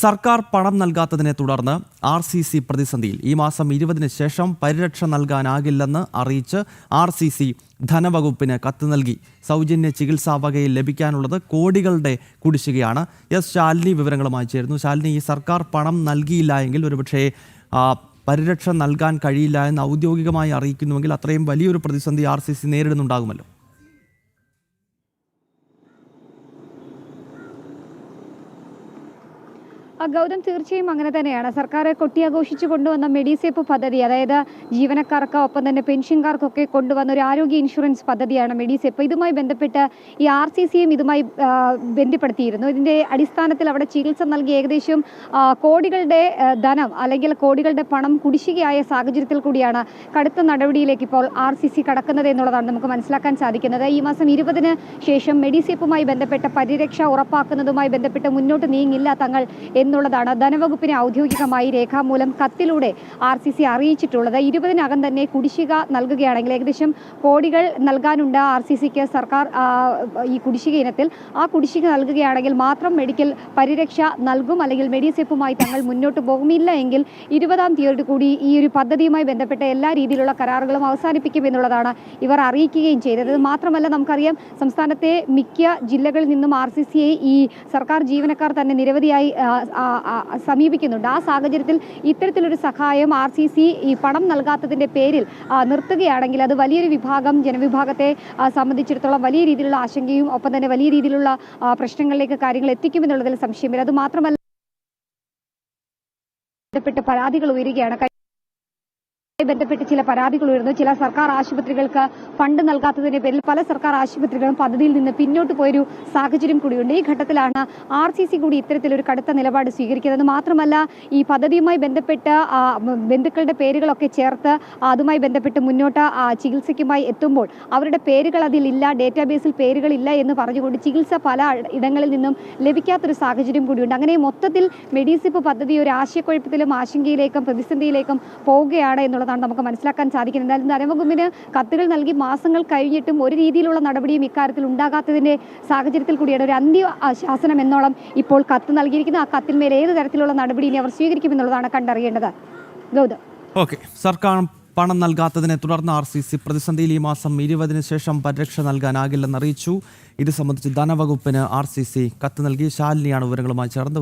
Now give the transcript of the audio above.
സർക്കാർ പണം നൽകാത്തതിനെ തുടർന്ന് RCC പ്രതിസന്ധിയിൽ ഈ മാസം 20-ന് ശേഷം പരിരക്ഷ നൽകാനാകില്ലെന്ന് അറിയിച്ച് RCC ധനവകുപ്പിന് കത്ത് നൽകി. സൗജന്യ ചികിത്സാ വകയിൽ ലഭിക്കാനുള്ളത് കോടികളുടെ കുടിശ്ശികയാണ്. ശാലിനി വിവരങ്ങളുമായി ചേരുന്നു. ശാലിനി, ഈ സർക്കാർ പണം നൽകിയില്ല എങ്കിൽ ഒരുപക്ഷേ പരിരക്ഷ നൽകാൻ കഴിയില്ല എന്ന് ഔദ്യോഗികമായി അറിയിക്കുന്നുവെങ്കിൽ അത്രയും വലിയൊരു പ്രതിസന്ധി RCC നേരിടുന്നുണ്ടാകുമല്ലോ. ഗൗതം, തീർച്ചയായും അങ്ങനെ തന്നെയാണ്. സർക്കാർ കൊട്ടിയാഘോഷിച്ചു കൊണ്ടുവന്ന മെഡിസേപ്പ് പദ്ധതി, അതായത് ജീവനക്കാർക്ക് ഒപ്പം തന്നെ പെൻഷൻകാർക്കൊക്കെ കൊണ്ടുവന്ന ഒരു ആരോഗ്യ ഇൻഷുറൻസ് പദ്ധതിയാണ് മെഡിസേപ്പ്. ഇതുമായി ബന്ധപ്പെട്ട് ഈ RCCയും ഇതുമായി ബന്ധപ്പെടുത്തിയിരുന്നു. ഇതിൻ്റെ അടിസ്ഥാനത്തിൽ അവിടെ ചികിത്സ നൽകി ഏകദേശം കോടികളുടെ ധനം അല്ലെങ്കിൽ കോടികളുടെ പണം കുടിശ്ശികയായ സാഹചര്യത്തിൽ കൂടിയാണ് കടുത്ത നടപടിയിലേക്ക് ഇപ്പോൾ RCC കടക്കുന്നത് എന്നുള്ളതാണ് നമുക്ക് മനസ്സിലാക്കാൻ സാധിക്കുന്നത്. ഈ മാസം 20-ന് ശേഷം മെഡിസേപ്പുമായി ബന്ധപ്പെട്ട പരിരക്ഷ ഉറപ്പാക്കുന്നതുമായി ബന്ധപ്പെട്ട് മുന്നോട്ട് നീങ്ങില്ല തങ്ങൾ എന്നുള്ളതാണ് ധനവകുപ്പിനെ ഔദ്യോഗികമായി രേഖാമൂലം കത്തിലൂടെ RCC അറിയിച്ചിട്ടുള്ളത്. 20-നകം തന്നെ കുടിശ്ശിക നൽകുകയാണെങ്കിൽ ഏകദേശം കോടികൾ നൽകാനുണ്ട് RCCക്ക് സർക്കാർ ഈ കുടിശ്ശിക ഇനത്തിൽ. ആ കുടിശ്ശിക നൽകുകയാണെങ്കിൽ മാത്രം മെഡിക്കൽ പരിരക്ഷ നൽകും, അല്ലെങ്കിൽ മെഡിസേപ്പുമായി തങ്ങൾ മുന്നോട്ട് പോകുമില്ല എങ്കിൽ 20-ാം തീയതി കൂടി ഈ ഒരു പദ്ധതിയുമായി ബന്ധപ്പെട്ട എല്ലാ രീതിയിലുള്ള കരാറുകളും അവസാനിപ്പിക്കും എന്നുള്ളതാണ് ഇവർ അറിയിക്കുകയും ചെയ്തത്. മാത്രമല്ല, നമുക്കറിയാം സംസ്ഥാനത്തെ മിക്ക ജില്ലകളിൽ നിന്നും RCCയെ ഈ സർക്കാർ ജീവനക്കാർ തന്നെ നിരവധിയായി സമീപിക്കുന്നുണ്ട്. ആ സാഹചര്യത്തിൽ ഇത്തരത്തിലൊരു സഹായം RCC ഈ പണം നൽകാത്തതിൻ്റെ പേരിൽ നിർത്തുകയാണെങ്കിൽ അത് വലിയൊരു ജനവിഭാഗത്തെ സംബന്ധിച്ചിടത്തോളം വലിയ രീതിയിലുള്ള ആശങ്കയും ഒപ്പം തന്നെ വലിയ രീതിയിലുള്ള പ്രശ്നങ്ങളിലേക്ക് കാര്യങ്ങൾ എത്തിക്കുമെന്നുള്ളതിൽ സംശയമില്ല. അത് മാത്രമല്ല, ബന്ധപ്പെട്ട് പരാതികൾ ഉയരുകയാണ്. ബന്ധപ്പെട്ട് ചില പരാതികൾ ഉയർന്നു. ചില സർക്കാർ ആശുപത്രികൾക്ക് ഫണ്ട് നൽകാത്തതിന്റെ പേരിൽ പല സർക്കാർ ആശുപത്രികളും പദ്ധതിയിൽ നിന്ന് പിന്നോട്ട് പോയൊരു സാഹചര്യം കൂടിയുണ്ട്. ഈ ഘട്ടത്തിലാണ് RCC കൂടി ഇത്തരത്തിലൊരു കടുത്ത നിലപാട് സ്വീകരിക്കുന്നത്. മാത്രമല്ല, ഈ പദ്ധതിയുമായി ബന്ധപ്പെട്ട് ബന്ധുക്കളുടെ പേരുകളൊക്കെ ചേർത്ത് അതുമായി ബന്ധപ്പെട്ട് മുന്നോട്ട് ചികിത്സയ്ക്കുമായി എത്തുമ്പോൾ അവരുടെ പേരുകൾ അതിലില്ല, ഡേറ്റാബേസിൽ പേരുകളില്ല എന്ന് പറഞ്ഞുകൊണ്ട് ചികിത്സ പല ഇടങ്ങളിൽ നിന്നും ലഭിക്കാത്തൊരു സാഹചര്യം കൂടിയുണ്ട്. അങ്ങനെ മൊത്തത്തിൽ മെഡിസേപ്പ് പദ്ധതി ഒരു ആശയക്കുഴപ്പത്തിലും ആശങ്കയിലേക്കും പ്രതിസന്ധിയിലേക്കും പോവുകയാണ് എന്നുള്ളത് നമുക്ക് മനസ്സിലാക്കാൻ സാധിക്കുന്നത്. എന്തായാലും ധനവകുപ്പിന് കത്തുകൾ നൽകി മാസങ്ങൾ കഴിഞ്ഞിട്ടും ഒരു രീതിയിലുള്ള നടപടിയും ഇക്കാര്യത്തിൽ ഉണ്ടാകാത്തതിന്റെ സാഹചര്യത്തിൽ കൂടിയാണ് ഒരു അന്ത്യശാസനം എന്നോളം ഇപ്പോൾ കത്ത് നൽകിയിരിക്കുന്നത്. ആ കത്തിന്മേൽ ഏത് തരത്തിലുള്ള നടപടി ഇനി അവർ സ്വീകരിക്കുമെന്നുള്ളതാണ് കണ്ടറിയേണ്ടത്. ഗൗതം, സർക്കാർ പണം നൽകാത്തതിനെ തുടർന്ന് RCC പ്രതിസന്ധിയിൽ ഈ മാസം 20-ന് ശേഷം പരിരക്ഷ നൽകാനാകില്ലെന്ന് അറിയിച്ചു. ഇത് സംബന്ധിച്ച് ധനവകുപ്പിന് RCC കത്ത് നൽകി. ശാലിനിയാണ് വിവരങ്ങളുമായി ചേർന്നത്.